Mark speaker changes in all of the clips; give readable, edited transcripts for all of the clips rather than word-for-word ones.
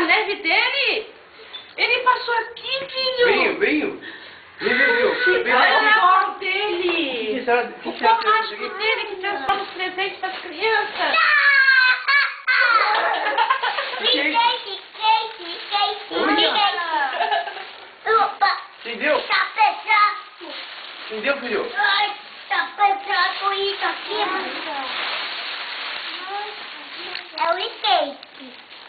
Speaker 1: neve dele? Ele passou aqui, filho.
Speaker 2: Venho.
Speaker 1: Olha o colo dele.
Speaker 2: O
Speaker 1: O forrástico dele que transforma os presentes das crianças.
Speaker 2: Entendeu?
Speaker 3: Tá pesado.
Speaker 2: Entendeu, filho?
Speaker 3: Ai, tá pesado isso aqui, é o skate.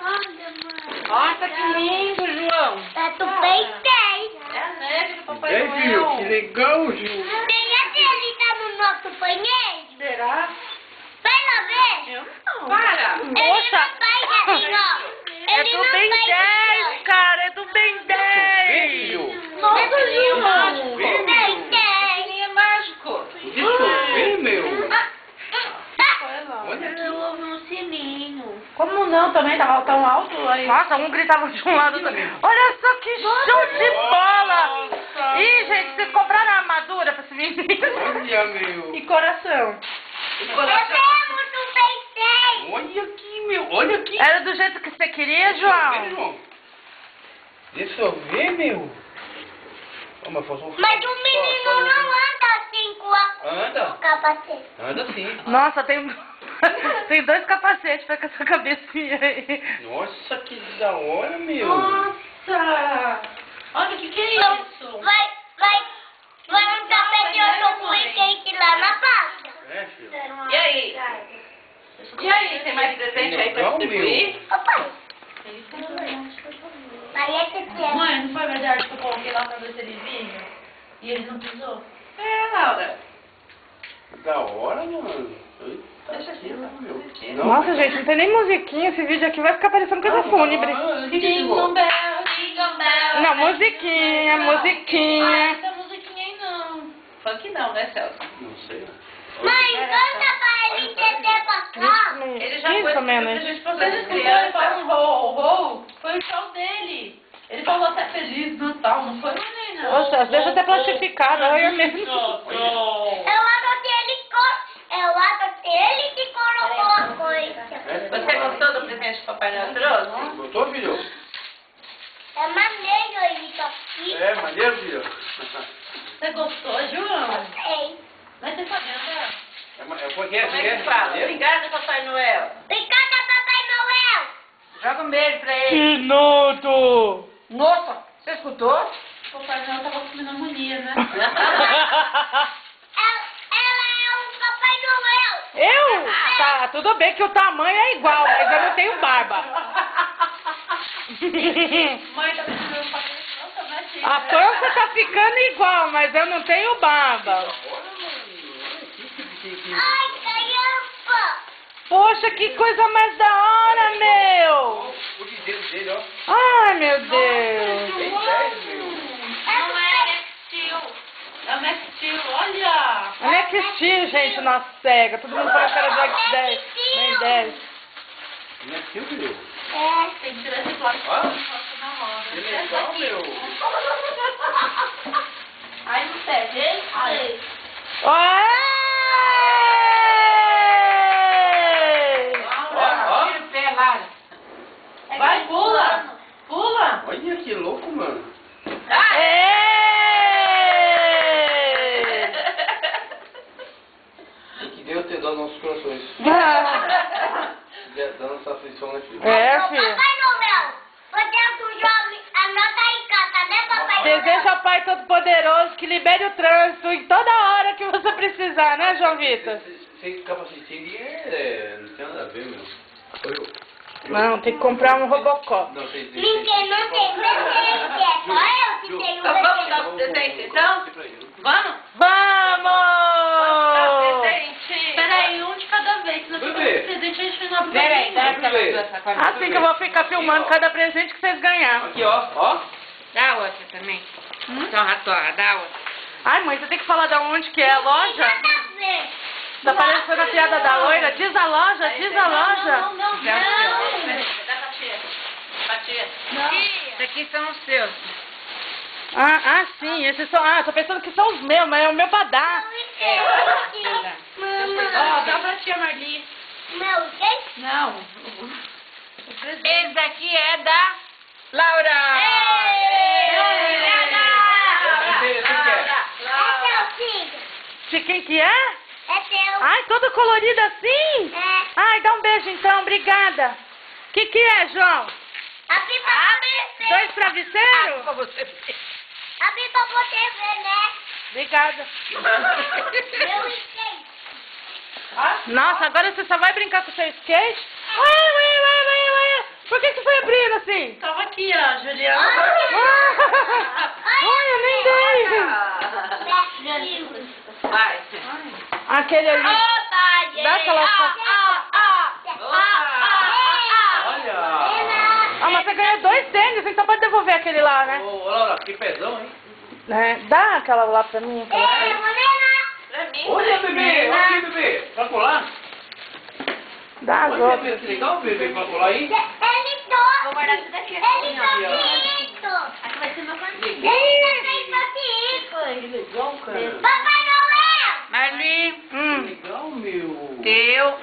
Speaker 3: Olha, mãe.
Speaker 1: Nossa, que lindo, João.
Speaker 3: É do Payday.
Speaker 1: É a neve do Papai
Speaker 2: Ei, filho, que
Speaker 1: Noel.
Speaker 2: legal, Gil.
Speaker 3: Tem aquele que tá no nosso banheiro?
Speaker 1: Será?
Speaker 3: Vai lá ver.
Speaker 1: Eu não. Para.
Speaker 3: Ele não faz assim, ó.
Speaker 4: É
Speaker 3: Ele
Speaker 4: do
Speaker 3: não
Speaker 4: Ben
Speaker 3: faz
Speaker 4: 10,
Speaker 3: assim, ó.
Speaker 4: cara, é do Ben 10.
Speaker 2: Filho.
Speaker 1: Nossa,
Speaker 3: Ele
Speaker 1: João.
Speaker 3: não
Speaker 2: Vem,
Speaker 3: Tem,
Speaker 2: meu.
Speaker 3: tem.
Speaker 1: Ele é mágico.
Speaker 2: Vem, meu. Olha
Speaker 3: Eu
Speaker 2: aqui.
Speaker 3: ouvi um sininho.
Speaker 1: Como não? Também tava tão alto aí.
Speaker 4: Nossa, um gritava de um lado do outro. Olha só que show de bola. Ih, gente, vocês compraram a armadura pra esse menino?
Speaker 2: Olha, meu.
Speaker 1: E coração.
Speaker 3: Bebemos do Payday.
Speaker 2: Olha aqui, meu. Olha aqui.
Speaker 4: Era do jeito que você queria,
Speaker 2: Vem,
Speaker 4: João?
Speaker 2: João. Deixa eu ver, meu. Ó, mas faltou...
Speaker 3: Mas o menino não anda assim com o
Speaker 2: Anda.
Speaker 3: capacete.
Speaker 2: Anda sim.
Speaker 4: Nossa, tem dois capacetes pra com essa cabecinha aí.
Speaker 2: Nossa, que da hora, meu.
Speaker 1: Nossa. Olha, o que é isso?
Speaker 3: Vai um tapete outro com skate lá na praça.
Speaker 2: É, filho.
Speaker 1: E aí? E aí, tem mais presente aí pra
Speaker 2: Legal,
Speaker 1: distribuir?
Speaker 3: Papai, vai é que você.
Speaker 1: Mãe, não foi verdade que eu coloquei lá pra ver se ele vinha? E ele não pisou? É, Laura.
Speaker 2: Da hora, mano.
Speaker 1: Deixa aqui, tá?
Speaker 2: Não,
Speaker 4: Nossa, gente, não tem nem musiquinha. Esse vídeo aqui vai ficar parecendo coisa fúnebre.
Speaker 1: Jingle bell, jingle bell.
Speaker 4: Não, musiquinha,
Speaker 1: Ah,
Speaker 4: musiquinha.
Speaker 1: essa musiquinha aí não. Funk não, né, Celso?
Speaker 2: Não sei.
Speaker 3: Mãe, canta pra ele descer pra cá.
Speaker 1: Ele já
Speaker 4: Isso
Speaker 1: foi
Speaker 4: também,
Speaker 1: a gente
Speaker 4: né?
Speaker 1: vocês escutaram ele falar um ho, foi o show dele. Ele falou até Feliz Natal, não foi, menina?
Speaker 4: Nossa, às vezes até plastificado, olha mesmo.
Speaker 3: Eu adotei ele que colocou a coisa.
Speaker 1: Você gostou do presente que o Papai Noel trouxe?
Speaker 2: Gostou, filho?
Speaker 3: É maneiro isso aqui.
Speaker 2: É, maneiro, filho.
Speaker 1: Você gostou, João?
Speaker 3: Gostei.
Speaker 1: Mas você sabe, né?
Speaker 2: Como é
Speaker 1: Como é que fala? Obrigada, Papai Noel.
Speaker 3: Obrigada, Papai Noel.
Speaker 1: Joga um beijo pra ele.
Speaker 4: Que noto!
Speaker 1: Nossa, você escutou? O Papai Noel tava com pneumonia, né?
Speaker 3: Ela é o Papai Noel.
Speaker 4: Eu? Tá, tudo bem que o tamanho é igual, mas eu não tenho barba.
Speaker 1: Mãe tá precisando fazer nossa, vai ter.
Speaker 4: A pança tá ficando igual, mas eu não tenho barba.
Speaker 3: Ai, caramba.
Speaker 4: Poxa, que coisa mais da hora, meu!
Speaker 2: O de dedo dele, ó.
Speaker 4: Ai, meu Deus!
Speaker 2: Bem 10, meu.
Speaker 1: Não é Max Steel. É o Max Steel, olha.
Speaker 4: Olha que estilo, gente, nossa cega. Todo mundo fala que era Black 10. Nem 10.
Speaker 2: Não é seu, filho?
Speaker 3: É.
Speaker 1: Tem que tirar esse plástico
Speaker 2: Ó.
Speaker 1: na roda.
Speaker 2: Que legal, meu.
Speaker 1: Aí no pé, vê? Aí.
Speaker 4: Oi!
Speaker 2: Ó.
Speaker 1: Tira o pé, Lara. Vai, pula. Pula.
Speaker 2: Olha que louco, mano. Que Deus te dá nossos corações. Da nossa aflição, né, filho?
Speaker 4: É,
Speaker 3: Ô,
Speaker 4: filho.
Speaker 3: Papai Noel, você é do jovem, anota aí, canta, né, Papai Noel?
Speaker 4: Desejo ao Pai Todo-Poderoso que libere o trânsito em toda hora que você precisar, né, João Vitor?
Speaker 2: Sem capacete não tem nada a ver, meu.
Speaker 4: Não, tem que comprar um Robocop.
Speaker 2: Não, tem.
Speaker 3: Ninguém não tem presente, é só eu que tenho
Speaker 1: Então vamos dar
Speaker 3: presente.
Speaker 1: os presentes, então? Vamos?
Speaker 4: Vamos!
Speaker 1: Presente. Peraí, um de cada vez, senão fica
Speaker 2: Bebê.
Speaker 1: um presente a gente não abre.
Speaker 4: Peraí,
Speaker 1: Peraí,
Speaker 4: Assim que eu vou ficar filmando cada presente que vocês ganhar.
Speaker 2: Aqui, ó.
Speaker 1: dá outra também. Torra, dá outra.
Speaker 4: Ai, mãe, você tem que falar de onde que é a loja?
Speaker 3: Nada a ver.
Speaker 4: Tá parecendo a piada da loira. Diz a loja, diz a loja.
Speaker 1: Não. Dá pra tia. Pra tia.
Speaker 3: Não.
Speaker 1: Esses aqui são os seus.
Speaker 4: Ah, sim, esses são... Ah, tô pensando que são os meus, mas é o meu pra dar.
Speaker 1: Ó, dá pra tia Marli.
Speaker 3: Meu, gente.
Speaker 1: Não. Esse daqui é da
Speaker 4: quem que é?
Speaker 3: É teu.
Speaker 4: Ai, todo colorido assim?
Speaker 3: É.
Speaker 4: Ai, dá um beijo então, obrigada. Que é, João?
Speaker 3: Abri pra você.
Speaker 4: 2 travesseiros?
Speaker 2: Pra você ver.
Speaker 3: Abri pra você ver, né?
Speaker 4: Obrigada.
Speaker 3: Meu skate.
Speaker 4: Nossa, agora você só vai brincar com o seu skate? Ué. Por que foi abrindo assim?
Speaker 1: Tava aqui, ó, Juliana.
Speaker 4: Olha, nem dei.
Speaker 1: Vai.
Speaker 4: Aquele ali. Dá aquela...
Speaker 2: Olha.
Speaker 4: Ah, mas você ganhou 2 tênis, então pode devolver aquele lá, né?
Speaker 2: Ô, Laura, que pesão, hein?
Speaker 4: Dá aquela lá pra mim.
Speaker 1: Pra mim.
Speaker 2: Olha, bebê. Olha aqui, bebê. Pra colar?
Speaker 4: Dá as
Speaker 2: Olha,
Speaker 4: outras.
Speaker 2: bebê, que legal, bebê, pra colar aí.
Speaker 1: Vou guardar isso daqui.
Speaker 3: Aqui
Speaker 1: vai ser meu cantinho.
Speaker 2: Que legal, cara.
Speaker 3: Papai Noel!
Speaker 4: Ali.
Speaker 2: Legal, meu.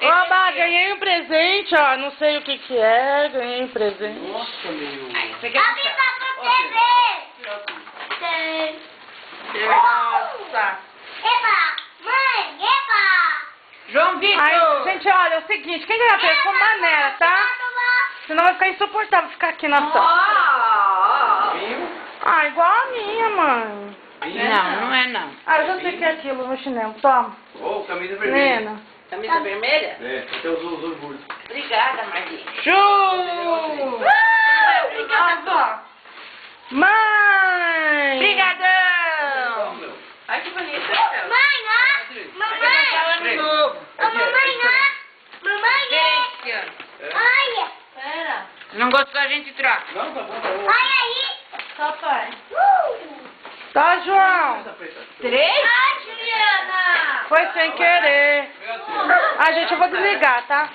Speaker 4: Oba, ganhei um presente, ó. Não sei o que é, ganhei um presente.
Speaker 2: Nossa, meu.
Speaker 3: Abri pra você ver!
Speaker 1: Nossa.
Speaker 3: Eba! Mãe, eba!
Speaker 1: João Vitor.
Speaker 4: Ai, gente, olha, é o seguinte, quem ganhar peixe com maneira, tá? Senão vai ficar insuportável ficar aqui na sala.
Speaker 2: Vinho.
Speaker 4: Ah, igual a minha, mãe.
Speaker 2: Vinho.
Speaker 1: Não é não.
Speaker 4: Ah, eu já sei o que é aquilo, meu chinelo. Toma.
Speaker 2: Ô, camisa vermelha.
Speaker 4: Nena.
Speaker 1: Camisa vermelha?
Speaker 2: É, até os orgulhos.
Speaker 1: Obrigada, Marli.
Speaker 4: Chu!
Speaker 1: Obrigada.
Speaker 4: Mãe!
Speaker 1: Obrigadão.
Speaker 2: Meu.
Speaker 1: Ai, que bonito.
Speaker 3: Mãe, ó! Mamãe!
Speaker 1: Ano novo.
Speaker 3: Ô, mamãe, ó! Mamãe,
Speaker 1: Gente,
Speaker 3: olha!
Speaker 1: Pera.
Speaker 4: Não gostou, a gente troca.
Speaker 2: Não, tá bom, tá bom.
Speaker 3: Olha aí!
Speaker 1: Só pai.
Speaker 4: Tá, João?
Speaker 2: Essa preta.
Speaker 1: 3?
Speaker 3: Ai, Juliana!
Speaker 4: Foi sem querer.
Speaker 2: Obrigado, senhor.
Speaker 4: Ah, gente, eu vou desligar, tá?